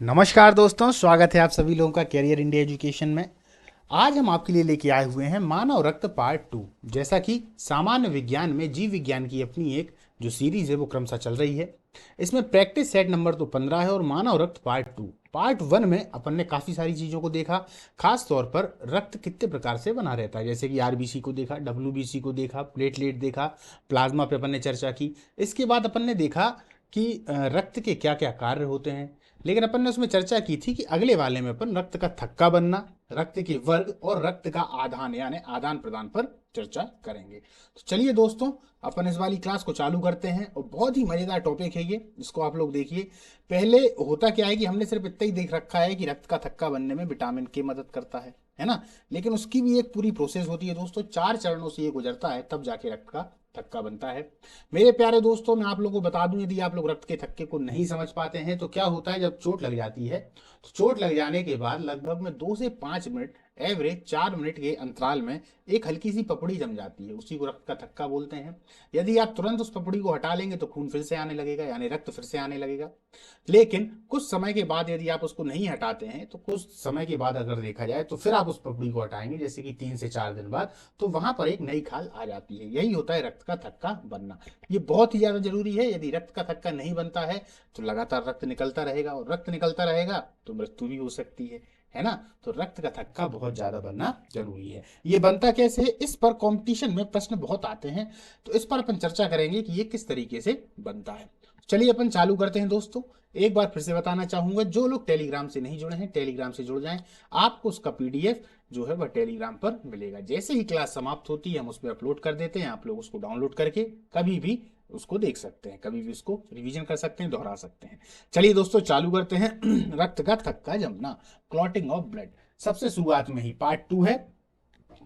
नमस्कार दोस्तों, स्वागत है आप सभी लोगों का कैरियर इंडिया एजुकेशन में। आज हम आपके लिए लेके आए हुए हैं मानव रक्त पार्ट 2। जैसा कि सामान्य विज्ञान में जीव विज्ञान की अपनी एक जो सीरीज है वो क्रमशः चल रही है। इसमें प्रैक्टिस सेट नंबर तो 15 है और मानव रक्त पार्ट 2। पार्ट 1 में अपन ने काफ़ी सारी चीज़ों को देखा। खास तौर पर रक्त कितने प्रकार से बना रहता है, जैसे कि आरबीसी को देखा, डब्ल्यूबीसी को देखा, प्लेटलेट देखा, प्लाज्मा पे अपन ने चर्चा की। इसके बाद अपन ने देखा कि रक्त के क्या क्या कार्य होते हैं। लेकिन अपन ने उसमें चर्चा की थी कि अगले वाले में अपन रक्त का थक्का बनना, रक्त के वर्ग और रक्त का आदान यानी आदान प्रदान पर चर्चा करेंगे। तो चलिए दोस्तों, अपन इस वाली क्लास को चालू करते हैं और बहुत ही मजेदार टॉपिक है ये, जिसको आप लोग देखिए। पहले होता क्या है कि हमने सिर्फ इतना ही देख रखा है कि रक्त का थक्का बनने में विटामिन के मदद करता है ना। लेकिन उसकी भी एक पूरी प्रोसेस होती है दोस्तों, 4 चरणों से ये गुजरता है तब जाके रक्त का थक्का बनता है। मेरे प्यारे दोस्तों, मैं आप लोगों को बता दूं, यदि आप लोग रक्त के थक्के को नहीं समझ पाते हैं तो क्या होता है, जब चोट लग जाती है तो चोट लग जाने के बाद लगभग में 2 से 5 मिनट, एवरेज 4 मिनट के अंतराल में एक हल्की सी पपड़ी जम जाती है, उसी को रक्त का थक्का बोलते हैं। यदि आप तुरंत उस पपड़ी को हटा लेंगे तो खून फिर से आने लगेगा, यानी रक्त फिर से आने लगेगा। लेकिन कुछ समय के बाद यदि आप उसको नहीं हटाते हैं तो कुछ समय के बाद अगर देखा जाए तो फिर आप उस पपड़ी को हटाएंगे, जैसे कि 3 से 4 दिन बाद, तो वहां पर एक नई खाल आ जाती है। यही होता है रक्त का थक्का बनना। ये बहुत ही ज्यादा जरूरी है। यदि रक्त का थक्का नहीं बनता है तो लगातार रक्त निकलता रहेगा, और रक्त निकलता रहेगा तो मृत्यु भी हो सकती है ना। तो रक्त का थक्का बहुत ज्यादा बनना जरूरी है। ये बनता कैसे है, इस पर कंपटीशन में प्रश्न बहुत आते हैं, तो इस पर अपन चर्चा करेंगे कि ये किस तरीके से बनता है। चलिए अपन चालू करते हैं दोस्तों। एक बार फिर से बताना चाहूंगा, जो लोग टेलीग्राम से नहीं जुड़े हैं टेलीग्राम से जुड़ जाएं। आपको उसका पीडीएफ जो है वह टेलीग्राम पर मिलेगा। जैसे ही क्लास समाप्त होती है हम उस पर अपलोड कर देते हैं, आप लोग उसको डाउनलोड करके कभी भी उसको देख सकते हैं, कभी भी उसको रिवीजन कर सकते हैं, दोहरा सकते हैं। चलिए दोस्तों चालू करते हैं। रक्त का थक्का जमना, क्लॉटिंग ऑफ ब्लड। सबसे शुरुआत में ही पार्ट 2 है।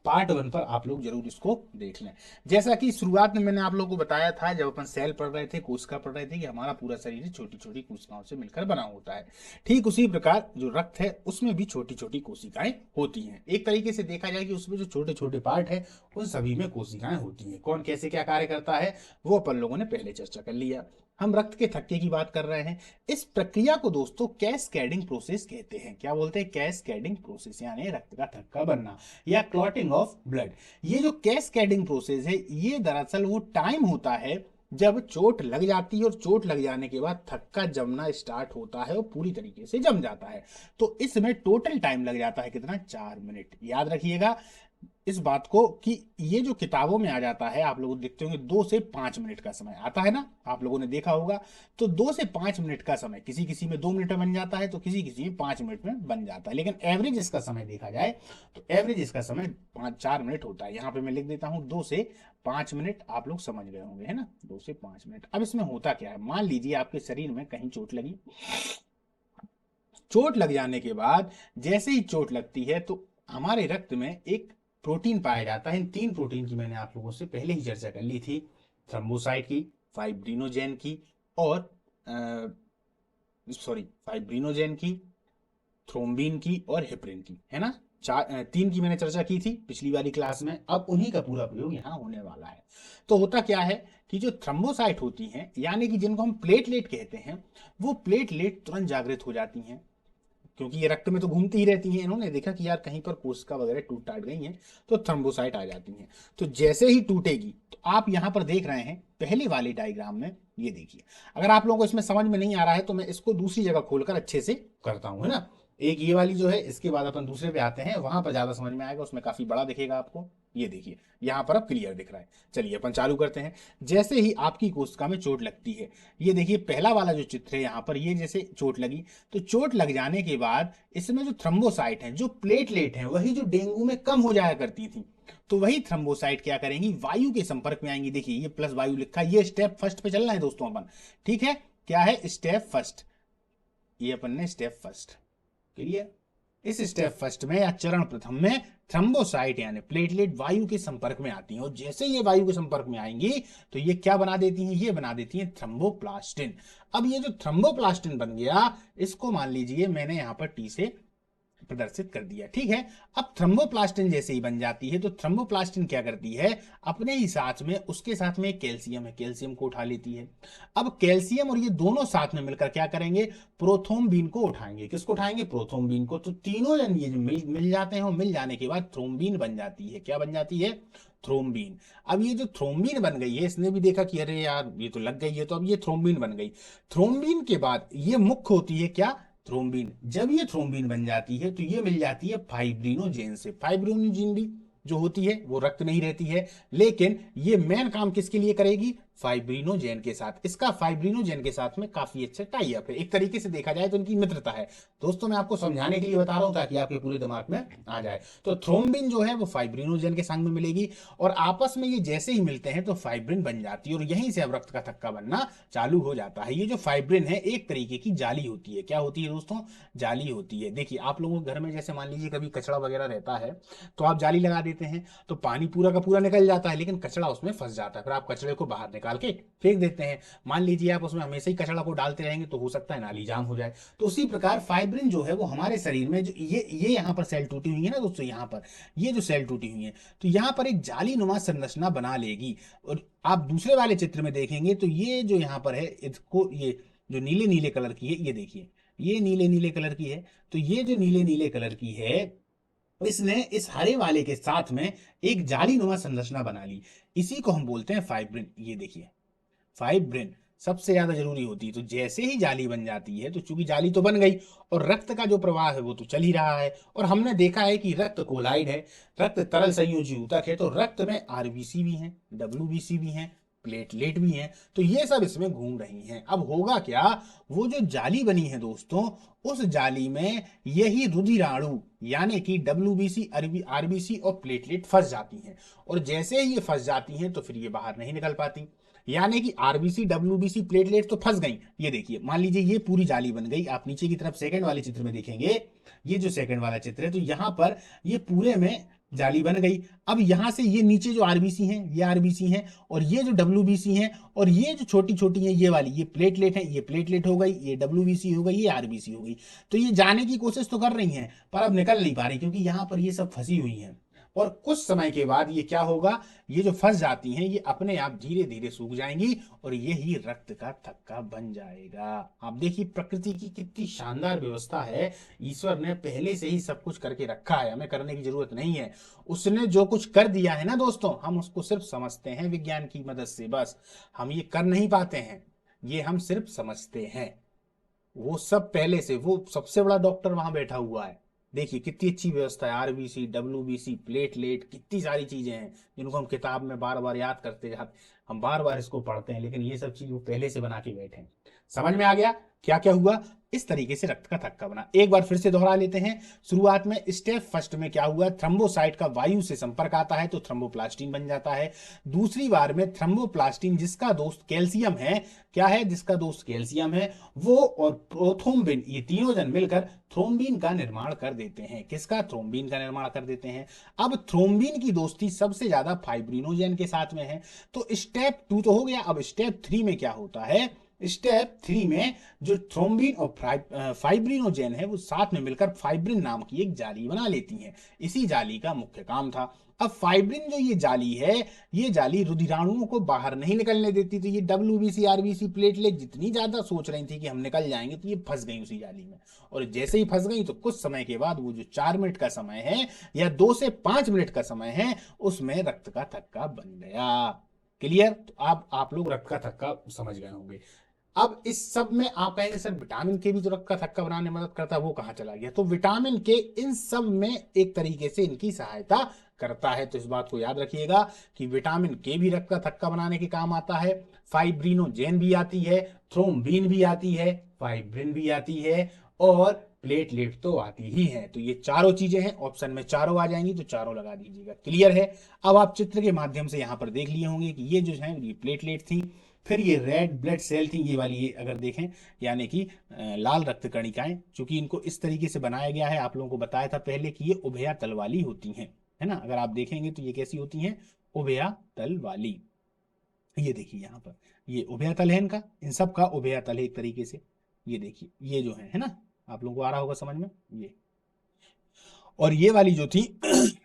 पार्ट 1 पर आप लोग जरूर इसको देख लें। जैसा कि शुरुआत में मैंने आप लोगों को बताया था, जब अपन सेल पढ़ रहे थे, कोशिका पढ़ रहे थे, कि हमारा पूरा शरीर छोटी छोटी कोशिकाओं से मिलकर बना होता है। ठीक उसी प्रकार जो रक्त है उसमें भी छोटी छोटी कोशिकाएं होती हैं। एक तरीके से देखा जाए कि उसमें जो छोटे छोटे पार्ट है उन सभी में कोशिकाएं होती हैं। कौन कैसे क्या कार्य करता है वो अपन लोगों ने पहले चर्चा कर लिया। हम रक्त के थक्के की बात कर रहे हैं। इस प्रक्रिया को दोस्तों कैस्केडिंग प्रोसेस कहते हैं। क्या बोलते हैं? कैस्केडिंग प्रोसेस, यानी रक्त का थक्का बनना या क्लॉटिंग ऑफ ब्लड। ये जो कैस्केडिंग प्रोसेस है, ये दरअसल वो टाइम होता है जब चोट लग जाती है और चोट लग जाने के बाद थक्का जमना स्टार्ट होता है और पूरी तरीके से जम जाता है। तो इसमें टोटल टाइम लग जाता है कितना? 4 मिनट। याद रखिएगा इस बात को कि ये जो किताबों में आ जाता है, आप लोग देखते होंगे 2 से 5 मिनट का समय आता है ना, आप लोगों ने देखा होगा। तो 2 से 5 मिनट का समय किसी किसी में 2 मिनट में बन जाता है, तो किसी किसी में 5 मिनट में बन जाता है। लेकिन एवरेज इसका समय देखा जाए तो एवरेज इसका समय 5-4 मिनट होता है। यहाँ पे मैं लिख देता हूँ 2 से 5 मिनट, आप लोग समझ गए होंगे, है ना। 2 से 5 मिनट। अब इसमें होता क्या है, मान लीजिए आपके शरीर में कहीं चोट लगी। चोट लग जाने के बाद, जैसे ही चोट लगती है तो हमारे रक्त में एक प्रोटीन पाया जाता है। इन 3 प्रोटीन की मैंने आप लोगों से पहले ही चर्चा कर ली थी, थ्रम्बोसाइट की, फाइब्रिनोजेन की, और फाइब्रिनोजेन की, थ्रोम्बिन की और हेपरिन की, है ना। 3 की मैंने चर्चा की थी पिछली वाली क्लास में। अब उन्हीं का पूरा प्रयोग यहाँ होने वाला है। तो होता क्या है कि जो थ्रम्बोसाइट होती हैं, यानी कि जिनको हम प्लेटलेट कहते हैं, वो प्लेटलेट तुरंत जागृत हो जाती हैं, क्योंकि ये रक्त में तो घूमती ही रहती हैं। इन्होंने देखा कि यार कहीं पर कोशिका वगैरह टूट टाट गई हैं, तो थ्रम्बोसाइट आ जाती हैं। तो जैसे ही टूटेगी, तो आप यहाँ पर देख रहे हैं पहले वाले डायग्राम में, ये देखिए। अगर आप लोगों को इसमें समझ में नहीं आ रहा है तो मैं इसको दूसरी जगह खोलकर अच्छे से करता हूँ, है ना। एक ये वाली जो है, इसके बाद अपन दूसरे पे आते हैं, वहां पर ज्यादा समझ में आएगा, उसमें काफी बड़ा दिखेगा आपको। ये देखिए यहाँ पर अब क्लियर दिख रहा है। चलिए अपन चालू करते हैं। जैसे ही आपकी कोशिका में चोट लगती है, ये देखिए पहला वाला जो चित्र है यहाँ पर, ये जैसे चोट लगी, तो चोट लग जाने के बाद इसमें जो थ्रम्बोसाइट हैं, जो प्लेटलेट हैं, वही जो डेंगू में कम हो जाया करती थी, तो वही थ्रम्बोसाइट क्या करेंगी, वायु के संपर्क में आएंगी। देखिए ये प्लस वायु लिखा है, ये स्टेप फर्स्ट पे चलना है दोस्तों अपन। ठीक है, क्या है? Step first. ये अपन ने स्टेप फर्स्ट, क्लियर। इस स्टेप फर्स्ट में या चरण प्रथम में थ्रम्बोसाइट यानी प्लेटलेट वायु के संपर्क में आती हैं, और जैसे ये वायु के संपर्क में आएंगी तो ये क्या बना देती हैं? ये बना देती हैं थ्रम्बोप्लास्टिन। अब ये जो थ्रम्बोप्लास्टिन बन गया, इसको मान लीजिए मैंने यहां पर टी से प्रदर्शित कर दिया। ठीक है, अब थ्रोम्बोप्लास्टिन जैसे ही बन जाती है तो थ्रोम्बोप्लास्टिन क्या करती है, अपने ही साथ में उसके साथ में एक कैल्शियम है, कैल्शियम को उठा लेती है। अब कैल्शियम और ये दोनों साथ में मिलकर क्या करेंगे, प्रोथ्रोम्बिन को उठाएंगे। किसको उठाएंगे, प्रोथ्रोम्बिन को। तो तीनों जन ये जो मिल जाते हैं, और मिल जाने के बाद थ्रोम्बिन बन जाती है। क्या बन जाती है, थ्रोम्बिन। अब ये जो थ्रोम्बिन बन गई है, इसने भी देखा कि अरे यार ये तो लग गई है, तो अब ये थ्रोम्बिन बन गई। थ्रोम्बिन के बाद ये मुख्य होती है क्या, थ्रोम्बिन। जब ये थ्रोम्बिन बन जाती है तो ये मिल जाती है फाइब्रिनोजेन से। फाइब्रिनोजेन भी जो होती है वो रक्त में ही रहती है, लेकिन ये मेन काम किसके लिए करेगी, फाइब्रिनोजेन के साथ। इसका फाइब्रिनोजेन के साथ में काफी अच्छा टाई अप है, एक तरीके से देखा जाए तो इनकी मित्रता है। दोस्तों मैं आपको समझाने के लिए बता रहा हूं ताकि आपके पूरे दिमाग में आ जाए। तो थ्रोम्बिन जो है वो फाइब्रिनोजेन के संग में मिलेगी, और आपस में ये जैसे ही मिलते हैं तो फाइब्रिन बन जाती है, और यहीं से अब रक्त का थक्का बनना चालू हो जाता है। ये जो फाइब्रिन है एक तरीके की जाली होती है। क्या होती है दोस्तों, जाली होती है। देखिए आप लोगों के घर में जैसे मान लीजिए कभी कचड़ा वगैरह रहता है, तो आप जाली लगा देते हैं, तो पानी पूरा का पूरा निकल जाता है, लेकिन कचड़ा उसमें फंस जाता है। फिर आप कचड़े को बाहर निकाल के फेंक देते हैं। मान लीजिए आप उसमें हमेशा ही कचड़ा को डालते रहेंगे तो हो सकता है नाली जाम हो जाए। तो उसी प्रकार फाइब्रिन जो है वो हमारे शरीर में जो ये यहाँ पर सेल टूटी हुई है ना दोस्तों, यहाँ पर ये जो सेल टूटी हुई है, तो यहाँ पर एक जाली नुमा संरचना बना लेगी। और आप दूसरे वाले चित्र में देखेंगे तो ये जो यहाँ पर है, इसको ये जो नीले नीले कलर की है, ये देखिए ये नीले नीले कलर की है। तो ये जो नीले नीले कलर की है, इसने इस हरे वाले के साथ में एक जाली नुमा संरचना बना ली। इसी को हम बोलते हैं फाइब्रिन। ये देखिए फाइब्रिन सबसे ज्यादा जरूरी होती है। तो जैसे ही जाली बन जाती है, तो चूंकि जाली तो बन गई और रक्त का जो प्रवाह है वो तो चल ही रहा है, और हमने देखा है कि रक्त कोलाइड है, रक्त तरल संयोजी ऊतक है, तो रक्त में आरबीसी भी है, डब्ल्यूबीसी भी है, प्लेटलेट भी हैं, तो ये सब इसमें घूम रही हैं। अब होगा क्या, वो जो जाली बनी है दोस्तों, उस जाली में यही रुधिराणु यानी कि डब्ल्यूबीसी, आरबीसी और प्लेटलेट फंस जाती हैं, और जैसे ही ये फंस जाती हैं तो फिर ये बाहर नहीं निकल पाती। यानी कि आरबीसी, डब्ल्यूबीसी, प्लेटलेट तो फंस गई। ये देखिए मान लीजिए ये पूरी जाली बन गई। आप नीचे की तरफ सेकंड वाले चित्र में देखेंगे, ये जो सेकंड वाला चित्र है, तो यहां पर ये पूरे में जाली बन गई। अब यहां से ये नीचे जो आरबीसी हैं, ये आरबीसी हैं, और ये जो डब्ल्यूबीसी हैं, और ये जो छोटी छोटी हैं ये वाली, ये प्लेटलेट है, ये प्लेटलेट हो गई, ये डब्ल्यूबीसी हो गई, ये आरबीसी हो गई। तो ये जाने की कोशिश तो कर रही हैं, पर अब निकल नहीं पा रही, क्योंकि यहां पर ये सब फंसी हुई हैं। और कुछ समय के बाद ये क्या होगा, ये जो फंस जाती हैं ये अपने आप धीरे धीरे सूख जाएंगी, और यही रक्त का थक्का बन जाएगा। आप देखिए प्रकृति की कितनी शानदार व्यवस्था है। ईश्वर ने पहले से ही सब कुछ करके रखा है, हमें करने की जरूरत नहीं है। उसने जो कुछ कर दिया है ना दोस्तों, हम उसको सिर्फ समझते हैं विज्ञान की मदद से, बस हम ये कर नहीं पाते हैं, ये हम सिर्फ समझते हैं। वो सब पहले से, वो सबसे बड़ा डॉक्टर वहां बैठा हुआ है। देखिए कितनी अच्छी व्यवस्था है, आरबीसी, डब्ल्यूबीसी, प्लेटलेट, कितनी सारी चीजें हैं जिनको हम किताब में बार बार याद करते जाते, हम बार बार इसको पढ़ते हैं, लेकिन ये सब चीज वो पहले से बना के बैठे हैं। समझ में आ गया क्या क्या हुआ, इस तरीके से रक्त का थक्का बना। एक बार फिर से दोहरा लेते हैं। शुरुआत में स्टेप फर्स्ट में क्या हुआ, थ्रम्बोसाइट का वायु से संपर्क आता है तो थ्रम्बोप्लास्टिन बन जाता है। दूसरी बार में थ्रम्बोप्लास्टिन जिसका दोस्त कैल्शियम है, क्या है, जिसका दोस्त कैल्शियम है, वो और प्रोथ्रोम्बिन, ये तीनों जन मिलकर थ्रोम्बिन का निर्माण कर देते हैं। किसका, थ्रोम्बिन का निर्माण कर देते हैं। अब थ्रोम्बिन की दोस्ती सबसे ज्यादा फाइब्रिनोजेन के साथ में है। तो स्टेप 2 तो हो गया। अब स्टेप 3 में क्या होता है, स्टेप 3 में जो थ्रोम्बिन और फाइब्रिनोजेन है वो साथ में मिलकर फाइब्रिन नाम की एक जाली बना लेती हैं। इसी जाली का मुख्य काम था। अब फाइब्रिन जो ये जाली है, ये जाली रुधिराणुओं को बाहर नहीं निकलने देती। तो ये डब्ल्यूबीसी, आरबीसी, प्लेटलेट जितनी ज्यादा सोच रही थी कि हम निकल जाएंगे, तो ये फंस गई उसी जाली में। और जैसे ही फंस गई तो कुछ समय के बाद वो जो 4 मिनट का समय है या 2 से 5 मिनट का समय है, उसमें रक्त का थक्का बन गया। क्लियर, तो आप लोग रक्त का थक्का समझ गए होंगे। अब इस सब में आप कहेंगे सर विटामिन के भी तो रक्त का थक्का बनाने में मदद करता है, वो कहाँ चला गया। तो विटामिन के इन सब में एक तरीके से इनकी सहायता करता है। तो इस बात को याद रखिएगा कि विटामिन के भी रक्त का थक्का बनाने के काम आता है। फाइब्रिनोजेन भी आती है, थ्रोम्बिन भी आती है, फाइब्रिन भी आती है, और प्लेटलेट तो आती ही है। तो ये चारों चीजें हैं, ऑप्शन में चारों आ जाएंगी, तो चारों लगा दीजिएगा। क्लियर है। अब आप चित्र के माध्यम से यहां पर देख लिए होंगे कि ये जो है ये प्लेटलेट थी, फिर ये रेड ब्लड सेल थी, ये वाली, ये अगर देखें यानी कि लाल रक्त कणिकाएं। चूंकि इनको इस तरीके से बनाया गया है, आप लोगों को बताया था पहले कि ये उभया तल वाली होती हैं, है ना। अगर आप देखेंगे तो ये कैसी होती हैं, उभया तल वाली। ये देखिए यहाँ पर ये उभया तल है इनका, इन सब का उभया तल है एक तरीके से। ये देखिए ये जो है ना, आप लोगों को आ रहा होगा समझ में। और ये वाली जो थी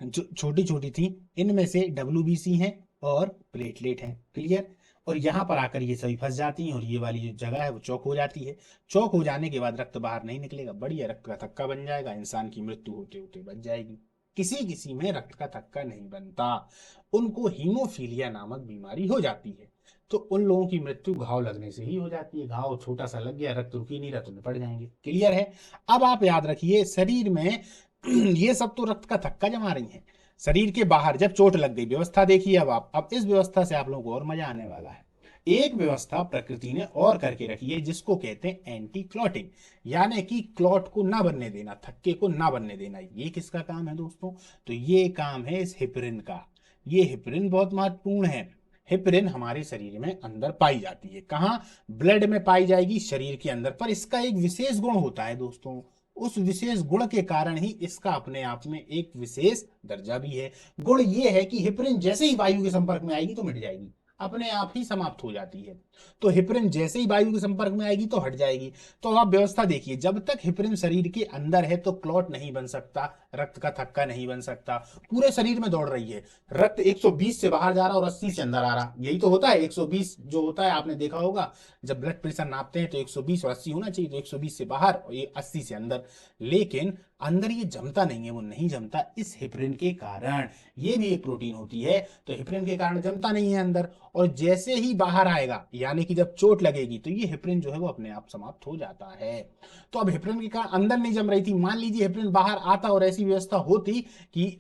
जो छोटी छोटी थी, इनमें से WBC हैं और प्लेटलेट हैं। क्लियर। और यहाँ पर आकर ये सभी फंस जाती हैं और ये वाली जो जगह है वो चौक हो जाती है। चौक हो जाने के बाद रक्त बाहर नहीं निकलेगा, बढ़िया रक्त का थक्का बन जाएगा, इंसान की मृत्यु होते होते बच जाएगी। किसी किसी में रक्त का थक्का नहीं बनता, उनको हीमोफीलिया नामक बीमारी हो जाती है। तो उन लोगों की मृत्यु घाव लगने से ही हो जाती है। घाव छोटा सा लग गया, रक्त रुक ही नहीं रहा तो निपट जाएंगे। क्लियर है। अब आप याद रखिए, शरीर में ये सब तो रक्त का थक्का जमा रही है। शरीर के बाहर जब चोट लग गई, व्यवस्था देखिए अब इस व्यवस्था से आप लोगों को और मजा आने वाला है। एक व्यवस्था प्रकृति ने और करके रखी है जिसको कहते हैं एंटी क्लॉटिंग, यानी कि क्लॉट को ना बनने देना, थक्के को ना बनने देना। ये किसका काम है दोस्तों? तो ये काम है इस हिपरिन का। ये हिपरिन बहुत महत्वपूर्ण है। हिपरिन हमारे शरीर में अंदर पाई जाती है। कहाँ? ब्लड में पाई जाएगी, शरीर के अंदर। पर इसका एक विशेष गुण होता है दोस्तों, उस विशेष गुण के कारण ही इसका अपने आप में एक विशेष दर्जा भी है। गुण ये है कि हिपरिन जैसे ही वायु के संपर्क में आएगी तो मिट जाएगी, अपने आप ही समाप्त हो जाती है। तो हिपरिन जैसे ही वायु के संपर्क में आएगी तो हट जाएगी। तो आप व्यवस्था देखिए, जब तक हिपरिन शरीर के अंदर है तो क्लॉट नहीं बन सकता, रक्त का थक्का नहीं बन सकता। पूरे शरीर में दौड़ रही है, रक्त 120 से बाहर जा रहा और 80 से अंदर आ रहा। यही तो होता है 120 जो होता है, आपने देखा होगा जब ब्लड प्रेशर नापते हैं तो 120 और 80 होना चाहिए, तो 120 से बाहर और ये 80 से अंदर। लेकिन अंदर ये जमता नहीं है, वो नहीं जमता इस हिपरिन के कारण। ये भी एक प्रोटीन होती है, तो हिपरिन के कारण जमता नहीं है अंदर। और जैसे ही बाहर आएगा, यानी कि जब चोट लगेगी, तो ये हिपरिन जो है वो अपने आप समाप्त हो जाता है। तो अब हिपरिन के कारण अंदर नहीं जम रही थी, मान लीजिए हिपरिन बाहर आता और ऐसी व्यवस्था होती कि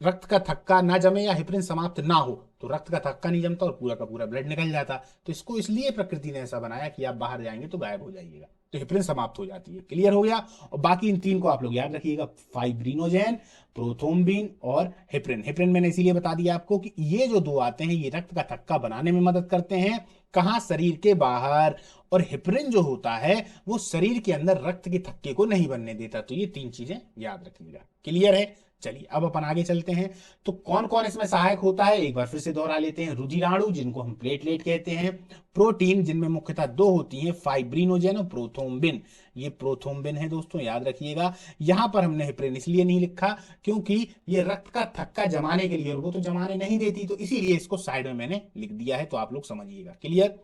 रक्त का थक्का ना जमे या हिपरिन समाप्त ना हो, तो रक्त का थक्का नहीं जमता और पूरा का पूरा ब्लड निकल जाता। तो इसको इसलिए प्रकृति ने ऐसा बनाया कि आप बाहर जाएंगे तो गायब हो जाइएगा, तो हिपरिन समाप्त हो जाती है। क्लियर हो गया। और बाकी इन तीन को आप लोग याद रखिएगा, फाइब्रिनोजेन, प्रोथ्रोम्बिन और हिपरिन। हिपरिन मैंने इसीलिए बता दिया आपको कि ये जो दो आते हैं ये रक्त का थक्का बनाने में मदद करते हैं। कहां? शरीर के बाहर। और हिपरिन जो होता है वो शरीर के अंदर रक्त के थक्के को नहीं बनने देता। तो ये तीन चीजें याद रखिएगा। क्लियर है। चलिए अब अपन आगे चलते हैं। तो कौन कौन इसमें सहायक होता है एक बार फिर से दोहरा लेते हैं। रुधिराणु जिनको हम प्लेटलेट कहते हैं, प्रोटीन जिनमें मुख्यतः दो होती हैं, फाइब्रिनोजेन और प्रोथ्रोम्बिन। ये प्रोथ्रोम्बिन है दोस्तों, याद रखिएगा। यहां पर हमने हिपरिन इसलिए नहीं लिखा क्योंकि ये रक्त का थक्का जमाने के लिए, और वो तो जमाने नहीं देती, तो इसीलिए इसको साइड में मैंने लिख दिया है, तो आप लोग समझिएगा। क्लियर।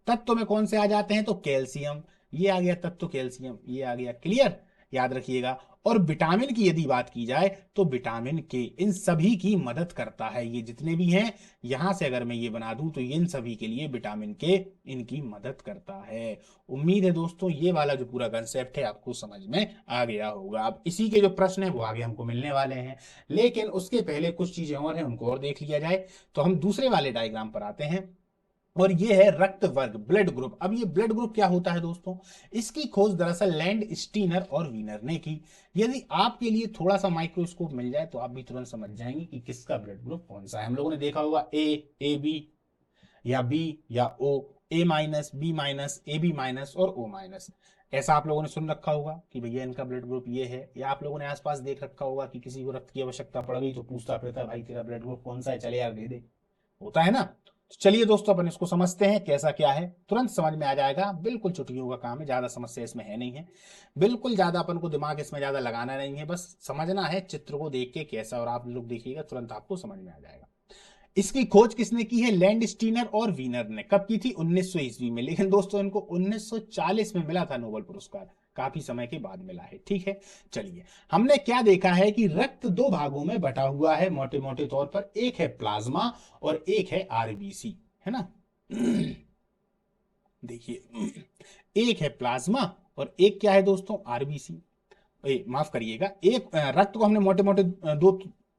तत्व में कौन से आ जाते हैं? तो कैल्शियम, ये आ गया तत्व कैल्शियम, ये आ गया। क्लियर, याद रखिएगा। और विटामिन की यदि बात की जाए तो विटामिन के इन सभी की मदद करता है। ये जितने भी हैं, यहां से अगर मैं ये बना दूं तो ये इन सभी के लिए विटामिन के इनकी मदद करता है। उम्मीद है दोस्तों ये वाला जो पूरा कंसेप्ट है आपको समझ में आ गया होगा। अब इसी के जो प्रश्न है वो आगे हमको मिलने वाले हैं, लेकिन उसके पहले कुछ चीजें और हैं, उनको और देख लिया जाए। तो हम दूसरे वाले डायग्राम पर आते हैं, और ये है रक्त वर्ग, ब्लड ग्रुप। अब ये ब्लड ग्रुप क्या होता है दोस्तों? इसकी खोज दरअसल लैंड स्टीनर और वीनर ने की। यदि आपके लिए थोड़ा सा माइक्रोस्कोप मिल जाए तो आप भी तुरंत समझ जाएंगे कि किसका ब्लड ग्रुप कौन सा है। हम लोगों ने देखा होगा ए बी, या बी या O, A minus, B minus, A B minus और ओ माइनस। ऐसा आप लोगों ने सुन रखा होगा कि भैया इनका ब्लड ग्रुप ये है, या आप लोगों ने आसपास देख रखा होगा कि किसी को रक्त की आवश्यकता पड़ गई तो पूछता फिरता है, भाई तेरा ब्लड ग्रुप कौन सा है, चले यार दे दे। होता है ना। तो चलिए दोस्तों अपन इसको समझते हैं कैसा क्या है, तुरंत समझ में आ जाएगा। बिल्कुल चुटकियों का काम है, ज्यादा समस्या इसमें है नहीं है। बिल्कुल ज्यादा अपन को दिमाग इसमें ज्यादा लगाना नहीं है, बस समझना है चित्र को देख के कैसा, और आप लोग देखिएगा तुरंत आपको समझ में आ जाएगा। इसकी खोज किसने की है? लैंड स्टीनर और वीनर ने। कब की थी? 1900 ईस्वी में। लेकिन दोस्तों इनको 1940 में मिला था नोबेल पुरस्कार, काफी समय के बाद मिला है। ठीक है। चलिए, हमने क्या देखा है कि रक्त दो भागों में बटा हुआ है मोटे मोटे तौर पर। एक है प्लाज्मा और एक है आरबीसी, है ना। देखिए, एक है प्लाज्मा और एक क्या है दोस्तों? आरबीसी। माफ करिएगा, एक रक्त को हमने मोटे मोटे दो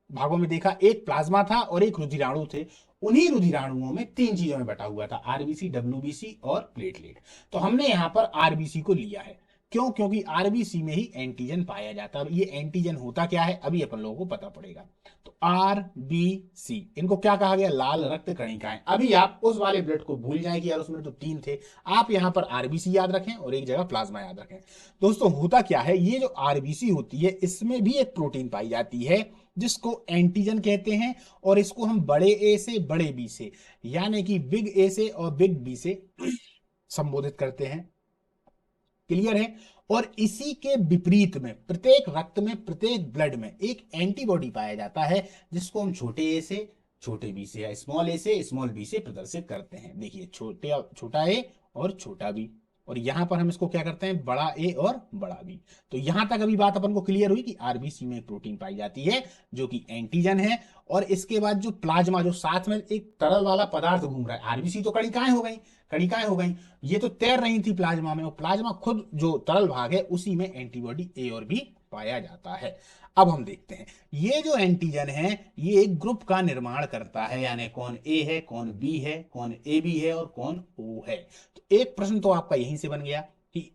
भागों में देखा, एक प्लाज्मा था और एक रुधिराणु थे। उन्हीं रुधिराणुओं में तीन चीजों में बटा हुआ था, आरबीसी, डब्ल्यूबीसी और प्लेटलेट। तो हमने यहां पर आरबीसी को लिया है। क्यों? क्योंकि आरबीसी में ही एंटीजन पाया जाता है। अब ये एंटीजन होता क्या है अभी अपन लोगों को पता पड़ेगा। तो आरबीसी, इनको क्या कहा गया? लाल रक्त कणिकाएं। अभी आप उस वाले ब्लड को भूल जाएं कि यार उसमें तो तीन थे। आप यहां पर आरबीसी याद रखें और एक जगह प्लाज्मा याद रखें। दोस्तों होता क्या है, ये जो आरबीसी होती है इसमें भी एक प्रोटीन पाई जाती है जिसको एंटीजन कहते हैं, और इसको हम बड़े ए से बड़े बी से, यानी कि बिग ए से और बिग बी से संबोधित करते हैं। क्लियर है। और इसी के विपरीत में प्रत्येक रक्त में, प्रत्येक ब्लड में एक एंटीबॉडी पाया जाता है, जिसको हम छोटे ए से, छोटे बी से या स्मॉल ए से स्मॉल बी से प्रदर्शित करते हैं। देखिए छोटा ए और छोटा बी, और यहां पर हम इसको क्या करते हैं, बड़ा ए और बड़ा बी। तो यहां तक अभी बात अपन को क्लियर हुई कि आरबीसी में एक प्रोटीन पाई जाती है जो कि एंटीजन है। और इसके बाद जो प्लाज्मा, जो साथ में एक तरल वाला पदार्थ घूम रहा है, आरबीसी तो कणिकाएं हो गई, कणिकाएं हो गई, ये तो तैर रही थी प्लाज्मा में, और प्लाज्मा खुद जो तरल भाग है उसी में एंटीबॉडी ए और बी पाया जाता है। अब हम देखते हैं ये जो एंटीजन है ये एक ग्रुप का निर्माण करता है, यानी कौन ए है, कौन बी है, कौन ए बी है और कौन ओ है। तो एक प्रश्न तो आपका यहीं से बन गया कि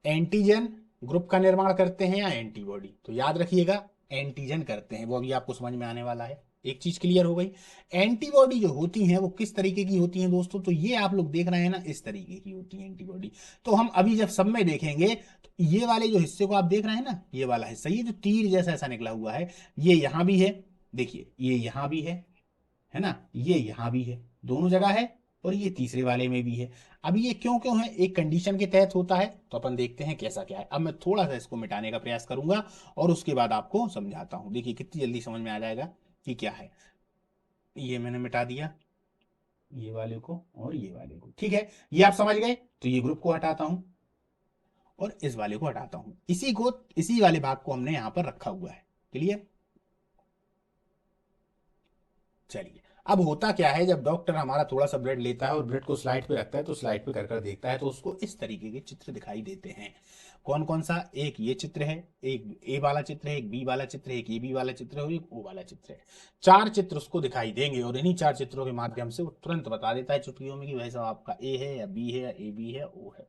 एंटीजन ग्रुप का निर्माण करते हैं या एंटीबॉडी। तो याद रखिएगा एंटीजन करते हैं, वो अभी आपको समझ में आने वाला है। एक चीज क्लियर हो गई। एंटीबॉडी जो होती हैं वो किस तरीके की होती हैं दोस्तों, तो ये आप लोग देख रहे हैं ना, इस तरीके की होती है एंटीबॉडी। तो हम अभी जब सब में देखेंगे तो ये वाले जो हिस्से को आप देख रहे हैं ना, ये वाला हिस्सा, ये जो तीर जैसा ऐसा निकला हुआ है, ये यहां भी है, देखिए ये यहां भी है ना, ये यहां भी है, दोनों जगह है, और ये तीसरे वाले में भी है। अब ये क्यों क्यों है, एक कंडीशन के तहत होता है, तो अपन देखते हैं कैसा क्या है। अब मैं थोड़ा सा इसको मिटाने का प्रयास करूंगा और उसके बाद आपको समझाता हूं। देखिए कितनी जल्दी समझ में आ जाएगा कि क्या है। ये मैंने मिटा दिया, ये वाले को और ये वाले को, ठीक है, ये आप समझ गए। तो ये ग्रुप को हटाता हूं और इस वाले को हटाता हूं, इसी वाले भाग को हमने यहां पर रखा हुआ है। क्लियर। चलिए, अब होता क्या है, जब डॉक्टर हमारा थोड़ा सा ब्लड लेता है और ब्लड को स्लाइड पे रखता है, तो स्लाइड पे कर कर देखता है, तो उसको इस तरीके के चित्र दिखाई देते हैं। कौन कौन सा, एक ये चित्र है, एक ए वाला चित्र है, एक बी वाला चित्र है, एक ए बी वाला चित्र है और एक ओ वाला चित्र है। 4 चित्र उसको दिखाई देंगे, और इन्हीं 4 चित्रों के माध्यम से वो तुरंत बता देता है चुटकियों में कि भाई साहब आपका ए है या बी है या ए बी है, ओ है।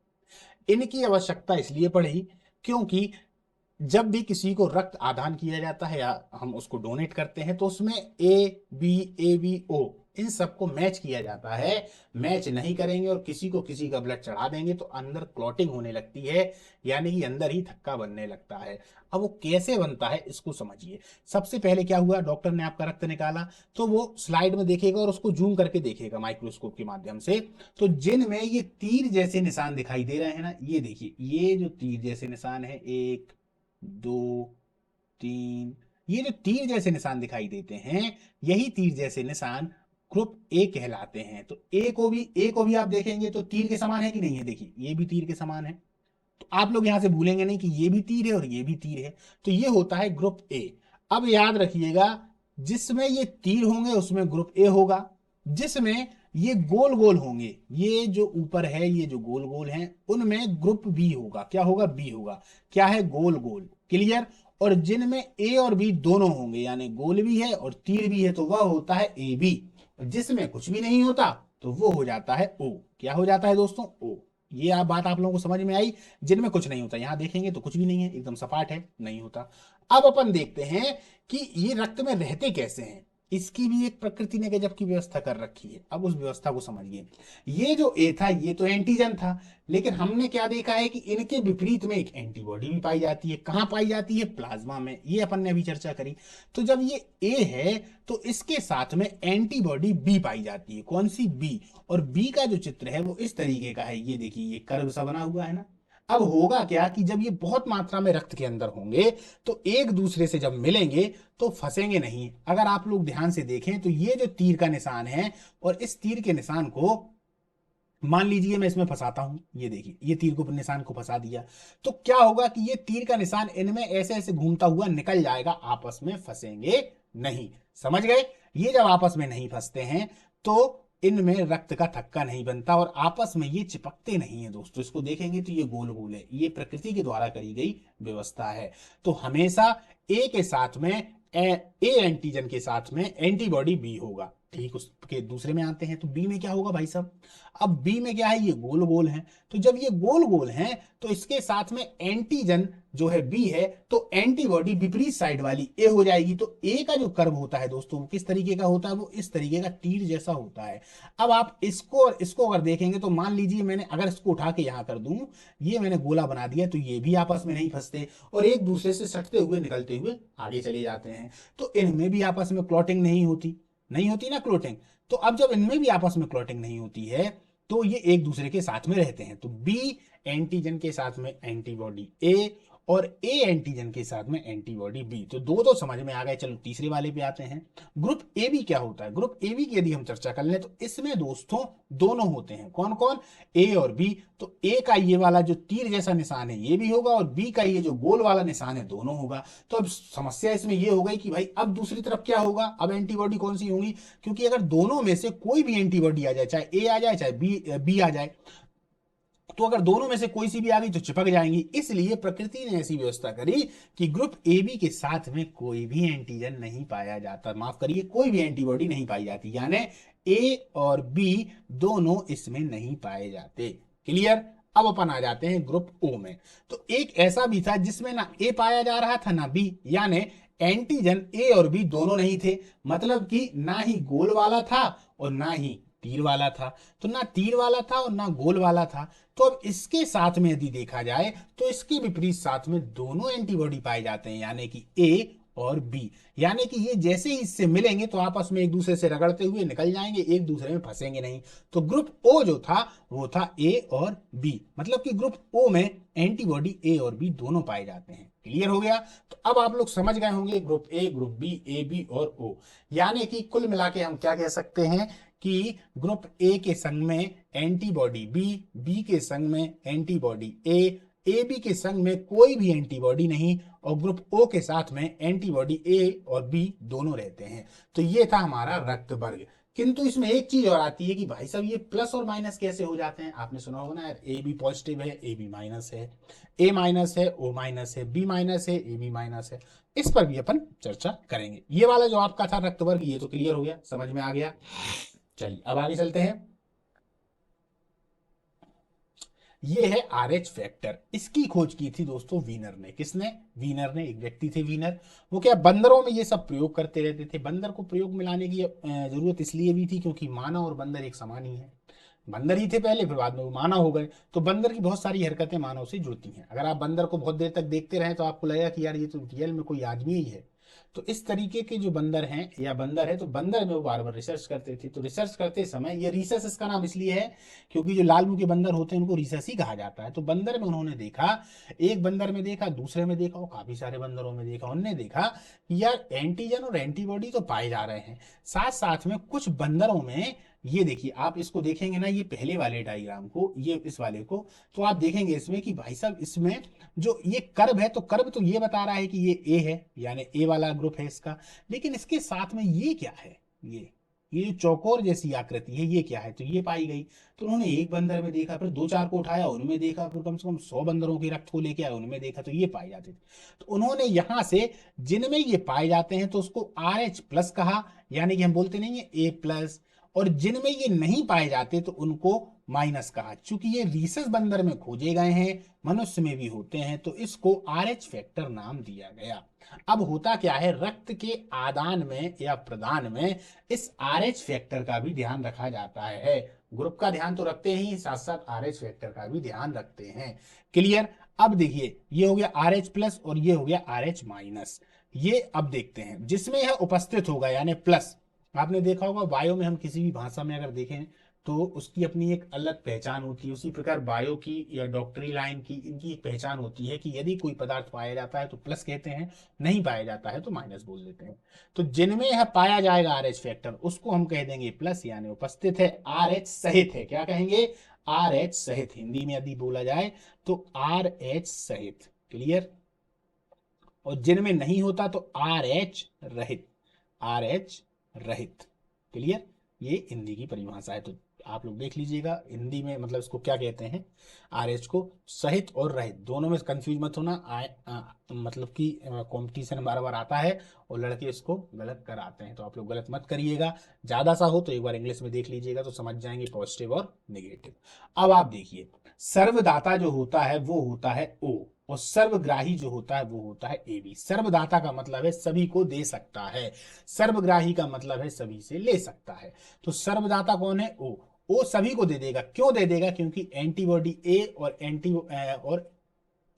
इनकी आवश्यकता इसलिए पड़ी क्योंकि जब भी किसी को रक्त आदान किया जाता है या हम उसको डोनेट करते हैं, तो उसमें ए बी ओ इन सबको मैच किया जाता है। मैच नहीं करेंगे और किसी का ब्लड चढ़ा देंगे तो अंदर क्लॉटिंग होने लगती है, यानी कि अंदर ही थक्का बनने लगता है। अब वो कैसे बनता है इसको समझिए। सबसे पहले क्या हुआ, डॉक्टर ने आपका रक्त निकाला, तो वो स्लाइड में देखेगा और उसको जूम करके देखेगा माइक्रोस्कोप के माध्यम से। तो जिनमें ये तीर जैसे निशान दिखाई दे रहे हैं ना, ये देखिए, ये जो तीर जैसे निशान है, 1 2 3, ये जो तीर जैसे निशान दिखाई देते हैं, यही तीर जैसे निशान ग्रुप ए कहलाते हैं। तो ए को भी आप देखेंगे तो तीर के समान है कि नहीं है, देखिए ये भी तीर के समान है। तो आप लोग यहां से भूलेंगे नहीं कि ये भी तीर है और ये भी तीर है। तो ये होता है ग्रुप ए। अब याद रखिएगा, जिसमें ये तीर होंगे उसमें ग्रुप ए होगा, जिसमें ये गोल गोल होंगे, ये जो ऊपर है, ये जो गोल गोल हैं, उनमें ग्रुप बी होगा। क्या होगा, बी होगा। क्या है, गोल गोल। क्लियर। और जिनमें ए और बी दोनों होंगे, यानी गोल भी है और तीर भी है, तो वह होता है ए बी। जिसमें कुछ भी नहीं होता तो वो हो जाता है ओ। क्या हो जाता है दोस्तों, ओ। ये बात आप लोगों को समझ में आई। जिनमें कुछ नहीं होता, यहां देखेंगे तो कुछ भी नहीं है, एकदम सपाट है, नहीं होता। अब अपन देखते हैं कि ये रक्त में रहते कैसे हैं। इसकी भी एक प्रकृति ने गजब की व्यवस्था कर रखी है। अब उस व्यवस्था को समझिए। ये जो ए था ये तो एंटीजन था, लेकिन हमने क्या देखा है कि इनके विपरीत में एक एंटीबॉडी भी पाई जाती है। कहां पाई जाती है, प्लाज्मा में। ये अपन ने अभी चर्चा करी। तो जब ये ए है तो इसके साथ में एंटीबॉडी बी पाई जाती है। कौन सी, बी। और बी का जो चित्र है वो इस तरीके का है, ये देखिए, ये कर्व सा बना हुआ है ना। अब होगा क्या कि जब ये बहुत मात्रा में रक्त के अंदर होंगे तो एक दूसरे से जब मिलेंगे तो फंसेंगे नहीं। अगर आप लोग ध्यान से देखें तो ये जो तीर का निशान है, और इस तीर के निशान को मान लीजिए मैं इसमें फंसाता हूं, ये देखिए, ये तीर को निशान को फंसा दिया, तो क्या होगा कि ये तीर का निशान इनमें ऐसे ऐसे घूमता हुआ निकल जाएगा, आपस में फंसेंगे नहीं। समझ गए। ये जब आपस में नहीं फंसते हैं तो इनमें रक्त का थक्का नहीं बनता और आपस में ये चिपकते नहीं है दोस्तों। इसको देखेंगे तो ये गोल गोल है, ये प्रकृति के द्वारा करी गई व्यवस्था है। तो हमेशा ए के साथ में ए एंटीजन के साथ में एंटीबॉडी बी होगा। ठीक, उसके दूसरे में आते हैं तो बी में क्या होगा भाई साहब। अब बी में क्या है, ये गोल गोल है। तो जब ये गोल गोल हैं तो इसके साथ में एंटीजन जो है बी है, तो एंटीबॉडी विपरीत साइड वाली ए हो जाएगी। तो ए का जो कर्व होता है दोस्तों, किस तरीके का होता है, वो इस तरीके का तीर जैसा होता है। अब आप इसको और इसको अगर देखेंगे तो मान लीजिए मैंने अगर इसको उठा के यहां कर दूं, ये मैंने गोला बना दिया, तो ये भी आपस में नहीं फंसते और एक दूसरे से सटते हुए निकलते हुए आगे चले जाते हैं। तो इनमें भी आपस में क्लॉटिंग नहीं होती ना क्लॉटिंग। तो अब जब इनमें भी आपस में क्लॉटिंग नहीं होती है तो ये एक दूसरे के साथ में रहते हैं। तो बी एंटीजन के साथ में एंटीबॉडी ए और ए एंटीजन के साथ में एंटीबॉडी बी। तो दो तो समझ में आ गए। चलो तीसरे वाले पे आते हैं। ग्रुप ए बी क्या होता है? ग्रुप ए बी की यदि हम चर्चा कर लें तो इसमें दोस्तों दोनों होते हैं। कौन कौन? ए और बी। तो ए का ये वाला जो तीर जैसा निशान है ये भी होगा और बी का ये जो गोल वाला निशान है दोनों होगा। तो अब समस्या इसमें ये हो गई कि भाई अब दूसरी तरफ क्या होगा? अब एंटीबॉडी कौन सी होंगी? क्योंकि अगर दोनों में से कोई भी एंटीबॉडी आ जाए, चाहे ए आ जाए चाहे बी आ जाए, तो अगर दोनों में से कोई सी भी आ गई तो चिपक जाएंगी। इसलिए प्रकृति ने ऐसी व्यवस्था करी कि ग्रुप ए बी के साथ में कोई भी एंटीजन नहीं पाया जाता, माफ करिए कोई भी एंटीबॉडी नहीं पाई जाती, यानी ए और बी दोनों इसमें नहीं पाए जाते। क्लियर? अब अपन आ जाते हैं ग्रुप ओ में। तो एक ऐसा भी था जिसमें ना ए पाया जा रहा था ना बी, यानी एंटीजन ए और बी दोनों नहीं थे। मतलब कि ना ही गोल वाला था और ना ही तीर वाला था। तो ना तीर वाला था और ना गोल वाला था। तो अब इसके साथ में यदि देखा जाए तो इसके विपरीत साथ में दोनों एंटीबॉडी पाए जाते हैं, यानी कि ए और बी। यानी कि ये जैसे ही इससे मिलेंगे तो आपस में एक दूसरे से रगड़ते हुए निकल जाएंगे, एक दूसरे में फंसेंगे नहीं। तो ग्रुप ओ जो था वो था ए और बी। मतलब कि ग्रुप ओ में एंटीबॉडी ए और बी दोनों पाए जाते हैं। क्लियर हो गया? तो अब आप लोग समझ गए होंगे group A, group B, A B और ओ। यानी कि कुल मिला के हम क्या कह सकते हैं कि ग्रुप ए के संग में एंटीबॉडी बी, बी के संग में एंटीबॉडी ए बी के संग में कोई भी एंटीबॉडी नहीं, और ग्रुप ओ के साथ में एंटीबॉडी ए और बी दोनों रहते हैं। तो ये था हमारा रक्त वर्ग। किंतु इसमें एक चीज और आती है कि भाई साहब ये प्लस और माइनस कैसे हो जाते हैं? आपने सुना होगा ना यार, ए बी पॉजिटिव है, ए बी माइनस है, ए माइनस है, ओ माइनस है, बी माइनस है, ए बी माइनस है। इस पर भी अपन चर्चा करेंगे। ये वाला जो आपका था रक्त वर्ग ये तो क्लियर हो गया, समझ में आ गया। चलिए अब आगे चलते हैं। ये है आर एच फैक्टर। इसकी खोज की थी दोस्तों वीनर ने। किसने? वीनर ने। एक व्यक्ति थे वीनर। वो क्या बंदरों में ये सब प्रयोग करते रहते थे। बंदर को प्रयोग में लाने की जरूरत इसलिए भी थी क्योंकि मानव और बंदर एक समान ही है। बंदर ही थे पहले, फिर बाद में वो मानव हो गए। तो बंदर की बहुत सारी हरकतें मानव से जुड़ती हैं। अगर आप बंदर को बहुत देर तक देखते रहे तो आपको लगेगा कि यार ये तो रियल में कोई आदमी ही है। तो इस तरीके के जो बंदर हैं या बंदर है, तो बंदर में वो बार बार रिसर्च करते थे। तो रिसर्च करते समय, ये रिसर्च इसका नाम इसलिए है क्योंकि जो लाल मुंह के बंदर होते हैं उनको रिसर्च ही कहा जाता है। तो बंदर में उन्होंने देखा, एक बंदर में देखा, दूसरे में देखा और काफी सारे बंदरों में देखा। उन्होंने देखा कि यार एंटीजन और एंटीबॉडी तो पाए जा रहे हैं, साथ साथ में कुछ बंदरों में, ये देखिए आप इसको देखेंगे ना, ये पहले वाले डायग्राम को, ये इस वाले को, तो आप देखेंगे इसमें कि भाई साहब इसमें जो ये कर्व है, तो कर्व तो ये बता रहा है कि ये ए है, यानी ए वाला ग्रुप है इसका। लेकिन इसके साथ में ये क्या है? ये जो चौकोर जैसी आकृति है ये क्या है? तो ये पाई गई। तो उन्होंने एक बंदर में देखा, फिर दो चार को उठाया उनमें देखा, फिर कम से कम 100 बंदरों के रक्त को लेके आए उनमें देखा, तो ये पाए जाते थे। तो उन्होंने यहां से जिनमें ये पाए जाते हैं तो उसको आर एच प्लस कहा, यानी कि हम बोलते नहीं है ए प्लस। और जिनमें ये नहीं पाए जाते तो उनको माइनस कहा। चूंकि ये रीसस बंदर में खोजे गए हैं, मनुष्य में भी होते हैं, तो इसको आर एच फैक्टर नाम दिया गया। अब होता क्या है, रक्त के आदान में या प्रदान में इस आर एच फैक्टर का भी ध्यान रखा जाता है। ग्रुप का ध्यान तो रखते ही, साथ साथ आर एच फैक्टर का भी ध्यान रखते हैं। क्लियर? अब देखिए ये हो गया आर एच प्लस और ये हो गया आर एच माइनस। ये अब देखते हैं जिसमें यह उपस्थित होगा यानी प्लस। आपने देखा होगा बायो में हम किसी भी भाषा में अगर देखें तो उसकी अपनी एक अलग पहचान होती है। उसी प्रकार बायो की या डॉक्टरी लाइन की, इनकी एक पहचान होती है कि यदि कोई पदार्थ पाया जाता है तो प्लस कहते हैं, नहीं पाया जाता है तो माइनस बोल देते हैं। तो जिनमें यह पाया जाएगा आर एच फैक्टर उसको हम कह देंगे प्लस, यानी उपस्थित है, आर एच सहित है। क्या कहेंगे? आर एच सहित। हिंदी में यदि बोला जाए तो आर एच सहित। क्लियर? और जिनमें नहीं होता तो आर एच रहित, आर एच रहित। क्लियर? ये हिंदी की परिभाषा है, तो आप लोग देख लीजिएगा हिंदी में मतलब इसको क्या कहते हैं। आर एच को सहित और रहित दोनों में कंफ्यूज मत होना। मतलब कि कंपटीशन बार बार आता है और लड़के इसको गलत कराते हैं, तो आप लोग गलत मत करिएगा। ज्यादा सा हो तो एक बार इंग्लिश में देख लीजिएगा तो समझ जाएंगे पॉजिटिव और नेगेटिव। अब आप देखिए, सर्वदाता जो होता है वो होता है ओ, और सर्वग्राही जो होता है वो होता है ए बी। सर्वदाता का मतलब है सभी को दे सकता है, सर्वग्राही का मतलब है सभी से ले सकता है। तो सर्वदाता कौन है? ओ सभी को दे देगा। क्यों दे देगा? क्योंकि एंटीबॉडी ए और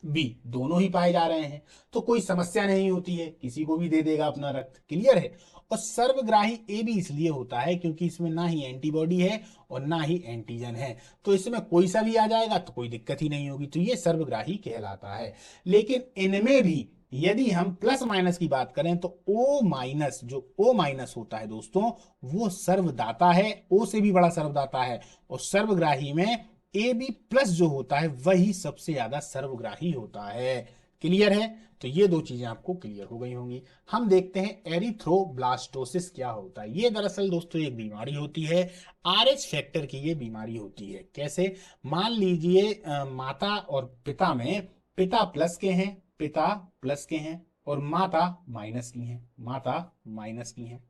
बी, दोनों ही पाए जा रहे हैं, तो कोई समस्या नहीं होती है, किसी को भी दे देगा अपना रक्त। क्लियर है। और सर्वग्राही ए भी इसलिए होता है क्योंकि इसमें ना ही एंटीबॉडी है और ना ही एंटीजन है, तो इसमें कोई सा भी आ जाएगा तो कोई दिक्कत ही नहीं होगी, तो ये सर्वग्राही कहलाता है। लेकिन इनमें भी यदि हम प्लस माइनस की बात करें तो ओ माइनस, जो ओ माइनस होता है दोस्तों, वो सर्वदाता है, ओ से भी बड़ा सर्वदाता है। और सर्वग्राही में ए बी प्लस जो होता है वही सबसे ज्यादा सर्वग्राही होता है। क्लियर है। तो ये दो चीजें आपको क्लियर हो गई होंगी। हम देखते हैं एरिथ्रोब्लास्टोसिस क्या होता है। ये दरअसल दोस्तों एक बीमारी होती है, आरएच फैक्टर की ये बीमारी होती है। कैसे? मान लीजिए माता और पिता में, पिता प्लस के हैं, पिता प्लस के हैं और माता माइनस की हैं, माता माइनस की हैं।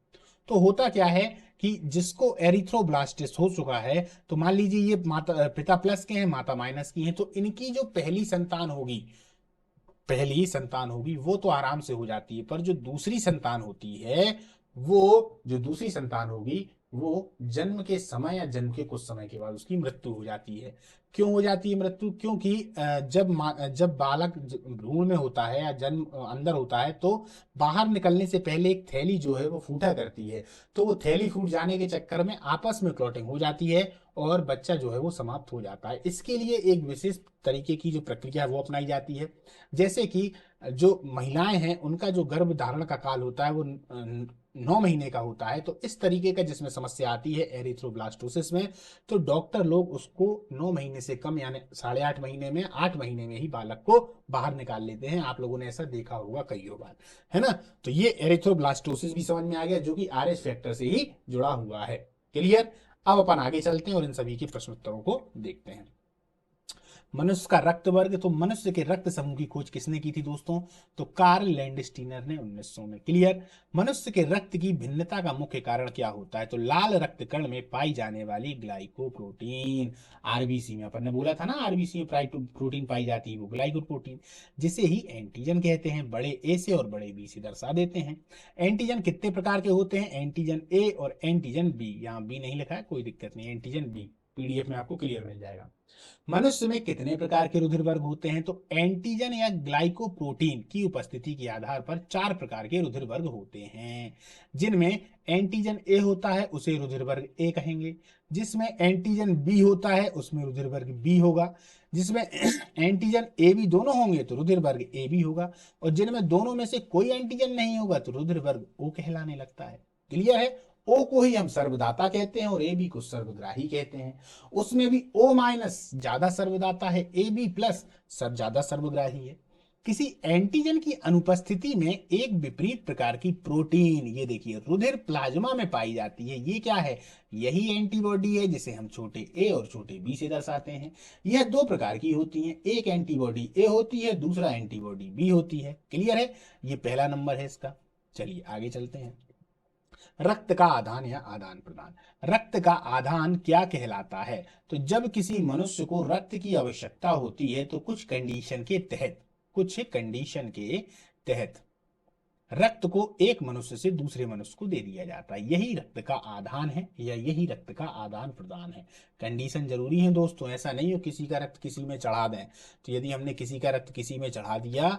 तो होता क्या है कि जिसको एरिथ्रोब्लास्टिस हो चुका है, तो मान लीजिए ये माता पिता प्लस के हैं, माता माइनस की हैं, तो इनकी जो पहली संतान होगी, पहली संतान होगी वो तो आराम से हो जाती है, पर जो दूसरी संतान होती है, वो जो दूसरी संतान होगी वो जन्म के समय या जन्म के कुछ समय के बाद उसकी मृत्यु हो जाती है। क्यों हो जाती है मृत्यु? क्योंकि जब बालक भ्रूण में होता है या जन्म अंदर होता है, तो बाहर निकलने से पहले एक थैली जो है वो फूटा करती है, तो वो थैली फूट जाने के चक्कर में आपस में क्लॉटिंग हो जाती है और बच्चा जो है वो समाप्त हो जाता है। इसके लिए एक विशेष तरीके की जो प्रक्रिया है वो अपनाई जाती है। जैसे कि जो महिलाएं हैं उनका जो गर्भ धारण का काल होता है वो 9 महीने का होता है, तो इस तरीके का जिसमें समस्या आती है एरिथ्रोब्लास्टोसिस में, तो डॉक्टर लोग उसको 9 महीने से कम यानी 8.5 महीने में, 8 महीने में ही बालक को बाहर निकाल लेते हैं। आप लोगों ने ऐसा देखा होगा कई बार, है ना। तो ये एरिथ्रोब्लास्टोसिस भी समझ में आ गया, जो कि आरएच फैक्टर से ही जुड़ा हुआ है। क्लियर। अब अपन आगे चलते हैं और इन सभी के प्रश्नोत्तरों को देखते हैं। मनुष्य का रक्त वर्ग, तो मनुष्य के रक्त समूह की खोज किसने की थी दोस्तों? तो कार्ल लैंडस्टीनर ने 1900 में। क्लियर। मनुष्य के रक्त की भिन्नता का मुख्य कारण क्या होता है? तो लाल रक्त कण में पाई जाने वाली ग्लाइकोप्रोटीन। आरबीसी में अपन ने बोला था ना, आरबीसी में प्रोटीन पाई जाती है, वो ग्लाइकोप्रोटीन, जिसे ही एंटीजन कहते हैं। बड़े ए से और बड़े बी से दर्शा देते हैं। एंटीजन कितने प्रकार के होते हैं? एंटीजन ए और एंटीजन बी। यहाँ बी नहीं लिखा है, कोई दिक्कत नहीं, एंटीजन बी पीडीएफ में आपको क्लियर मिल जाएगा। मनुष्य में कितने प्रकार के रुधिर वर्ग होते हैं? तो एंटीजन या ग्लाइकोप्रोटीन की उपस्थिति के आधार पर 4 प्रकार के रुधिर वर्ग होते हैं, जिनमें एंटीजन ए होता है उसे रुधिर वर्ग ए कहेंगे, जिसमें एंटीजन बी होता है उसमें रुधिर वर्ग बी होगा, जिसमें एंटीजन ए बी दोनों होंगे तो रुधिर वर्ग ए बी होगा, और जिनमें दोनों में से कोई एंटीजन नहीं होगा तो रुधिर वर्ग ओ कहलाने लगता है। क्लियर है। ओ को ही हम सर्वदाता कहते हैं और ए बी को सर्वग्राही कहते हैं। उसमें भी O माइनस ज्यादा सर्वदाता है, ए बी प्लस सब ज्यादा सर्वग्राही है। किसी एंटीजन की अनुपस्थिति में एक विपरीत प्रकार की प्रोटीन, ये देखिए, रुधिर प्लाज्मा में पाई जाती है। ये क्या है? यही एंटीबॉडी है जिसे हम छोटे ए और छोटे बी से दर्शाते हैं। यह 2 प्रकार की होती हैं, एक एंटीबॉडी ए होती है, दूसरा एंटीबॉडी बी होती है। क्लियर है। ये पहला नंबर है इसका। चलिए आगे चलते हैं। रक्त का आदान या आदान प्रदान। रक्त का आदान क्या कहलाता है? तो जब किसी मनुष्य को रक्त की आवश्यकता होती है तो कुछ कंडीशन के तहत रक्त को एक मनुष्य से दूसरे मनुष्य को दे दिया जाता है। यही रक्त का आदान है या यही रक्त का आदान प्रदान है। कंडीशन जरूरी है दोस्तों, ऐसा नहीं हो किसी का रक्त किसी में चढ़ा दें। तो यदि हमने किसी का रक्त किसी में चढ़ा दिया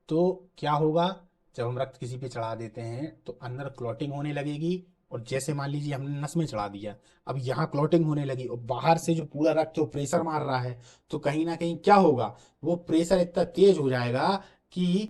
तो क्या होगा? जब हम रक्त किसी पे चढ़ा देते हैं तो अंदर क्लॉटिंग होने लगेगी, और जैसे मान लीजिए हमने नस में चढ़ा दिया, अब यहाँ क्लॉटिंग होने लगी और बाहर से जो पूरा रक्त जो प्रेशर मार रहा है, तो कहीं ना कहीं क्या होगा, वो प्रेशर इतना तेज हो जाएगा कि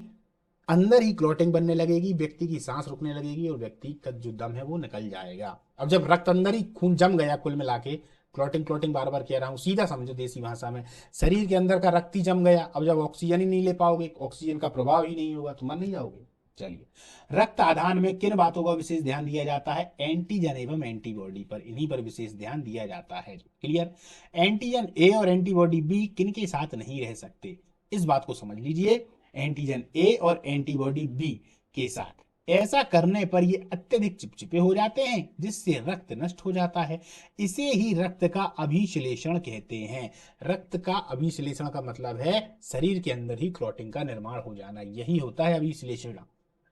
अंदर ही क्लॉटिंग बनने लगेगी, व्यक्ति की सांस रुकने लगेगी और व्यक्ति का जो दम है वो निकल जाएगा। अब जब रक्त अंदर ही खून जम गया, कुल मिला के क्लॉटिंग क्लॉटिंग बार बार कह रहा हूँ, सीधा समझो देसी भाषा में, शरीर के अंदर का रक्त ही जम गया। अब जब ऑक्सीजन ही नहीं ले पाओगे, ऑक्सीजन का प्रभाव ही नहीं होगा, तो मर नहीं जाओगे। चलिए, रक्त आदान में किन बातों का विशेष ध्यान दिया जाता है? एंटीजन एवं एंटीबॉडी पर, इन्हीं पर विशेष ध्यान दिया जाता है। क्लियर। एंटीजन ए और एंटीबॉडी बी किन के साथ नहीं रह सकते? इस बात को समझ लीजिए, एंटीजन ए और एंटीबॉडी बी के साथ ऐसा करने पर ये अत्यधिक चिपचिपे हो जाते हैं जिससे रक्त नष्ट हो जाता है। इसे ही रक्त का अभिश्लेषण कहते हैं। रक्त का अभिश्लेषण का मतलब है शरीर के अंदर ही क्लॉटिंग का निर्माण हो जाना, यही होता है अभिश्लेषण।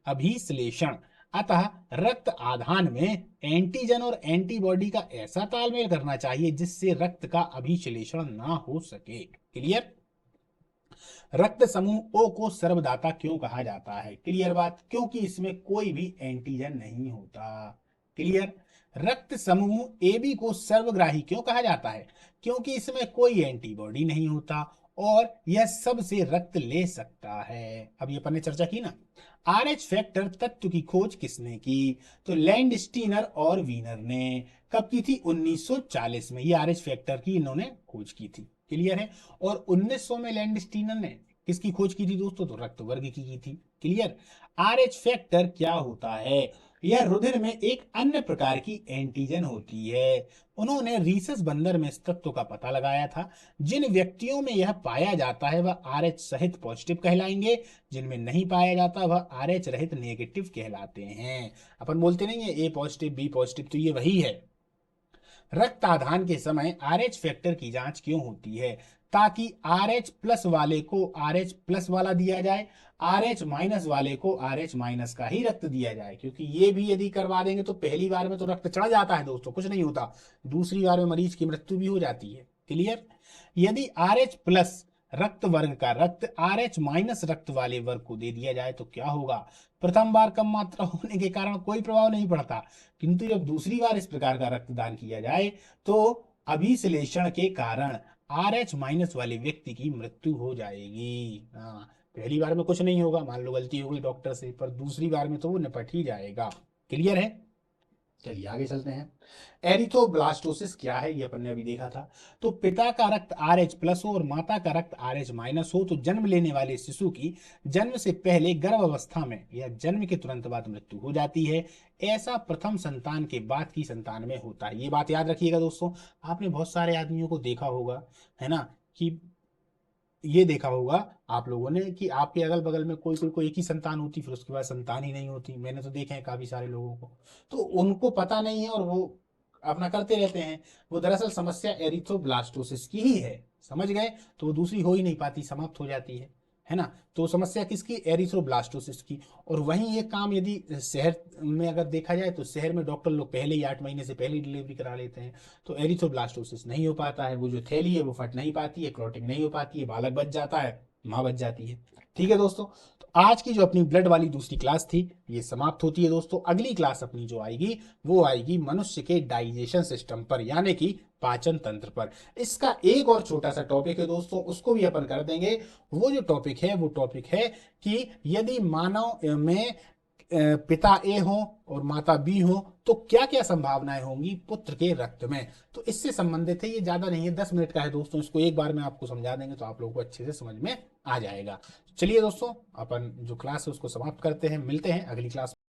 अभिश्लेषण। अतः रक्त आधान में एंटीजन और एंटीबॉडी का ऐसा तालमेल करना चाहिए जिससे रक्त का अभिश्लेषण ना हो सके। क्लियर। रक्त समूह ओ को सर्वदाता क्यों कहा जाता है? क्लियर बात, क्योंकि इसमें कोई भी एंटीजन नहीं होता। क्लियर। रक्त समूह ए बी को सर्वग्राही क्यों कहा जाता है? क्योंकि इसमें कोई एंटीबॉडी नहीं होता और यह सबसे रक्त ले सकता है। अब ये अपन ने चर्चा की ना। आरएच फैक्टर तत्व की खोज किसने की? तो लैंडस्टीनर और वीनर ने। कब की थी? 1940 में। ये आरएच फैक्टर की इन्होंने खोज की थी। क्लियर है। और 1900 में लैंडस्टीनर ने किसकी खोज की थी दोस्तों? तो रक्त वर्ग की थी। क्लियर। आरएच फैक्टर क्या होता है? यह रुधिर में एक अन्य प्रकार की एंटीजन होती है। उन्होंने रीसस बंदर में इस तत्व का पता लगाया था। जिन व्यक्तियों में यह पाया जाता है वह आरएच सहित पॉजिटिव कहलाएंगे, जिनमें नहीं पाया जाता वह आरएच रहित नेगेटिव कहलाते हैं। अपन बोलते नहीं है ए पॉजिटिव बी पॉजिटिव, तो ये वही है। रक्त आधान के समय आरएच फैक्टर की जांच क्यों होती है? ताकि आरएच प्लस वाले को आरएच प्लस वाला दिया जाए, आरएच माइनस वाले को आरएच माइनस का ही रक्त दिया जाए। क्योंकि ये भी यदि करवा देंगे तो पहली बार में तो रक्त चढ़ जाता है दोस्तों, कुछ नहीं होता, दूसरी बार में मरीज की मृत्यु भी हो जाती है। क्लियर। यदि आरएच प्लस रक्त वर्ग का रक्त आरएच माइनस रक्त वाले वर्ग को दे दिया जाए तो क्या होगा? प्रथम बार कम मात्रा होने के कारण कोई प्रभाव नहीं पड़ता, किंतु जब दूसरी बार इस प्रकार का रक्तदान किया जाए तो अभिश्लेषण के कारण आरएच माइनस वाले व्यक्ति की मृत्यु हो जाएगी। हाँ, पहली बार में कुछ नहीं होगा, मान लो गलती हो गई डॉक्टर से, पर दूसरी बार में तो वो निपट ही जाएगा। क्लियर है। चलिए आगे चलते हैं। एरिथ्रोब्लास्टोसिस क्या है ये अपन ने अभी देखा था। तो पिता का रक्त आरएच प्लस हो और माता का रक्त आरएच माइनस हो तो जन्म लेने वाले शिशु की जन्म से पहले गर्भ अवस्था में या जन्म के तुरंत बाद मृत्यु हो जाती है। ऐसा प्रथम संतान के बाद की संतान में होता है। ये बात याद रखिएगा दोस्तों। आपने बहुत सारे आदमियों को देखा होगा, है ना, कि ये देखा होगा आप लोगों ने कि आपके अगल बगल में कोई एक ही संतान होती, फिर उसके बाद संतान ही नहीं होती। मैंने तो देखे हैं काफी सारे लोगों को, तो उनको पता नहीं है और वो अपना करते रहते हैं। वो दरअसल समस्या एरिथ्रोब्लास्टोसिस की ही है, समझ गए? तो वो दूसरी हो ही नहीं पाती, समाप्त हो जाती है ना। तो समस्या किसकी? एरिथ्रोब्लास्टोसिस की। और वहीं ये काम यदि शहर में अगर देखा जाए तो शहर में डॉक्टर लोग पहले ही 8 महीने से पहले ही डिलीवरी करा लेते हैं, तो एरिथ्रोब्लास्टोसिस नहीं हो पाता है। वो जो थैली है वो फट नहीं पाती है, क्लॉटिंग नहीं हो पाती है, बालक बच जाता है, माँ बच जाती है। ठीक है दोस्तों। तो आज की जो अपनी ब्लड वाली दूसरी क्लास थी ये समाप्त होती है दोस्तों। अगली क्लास अपनी जो आएगी वो आएगी मनुष्य के डाइजेशन सिस्टम पर, यानी कि पाचन तंत्र पर। इसका एक और छोटा सा टॉपिक है दोस्तों, उसको भी अपन कर देंगे। वो जो टॉपिक है वो टॉपिक है कि यदि मानव में पिता ए हो और माता बी हो तो क्या क्या संभावनाएं होंगी पुत्र के रक्त में। तो इससे संबंधित है, ये ज्यादा नहीं है, 10 मिनट का है दोस्तों। इसको एक बार में आपको समझा देंगे तो आप लोगों को अच्छे से समझ में आ जाएगा। चलिए दोस्तों, अपन जो क्लास है उसको समाप्त करते हैं, मिलते हैं अगली क्लास।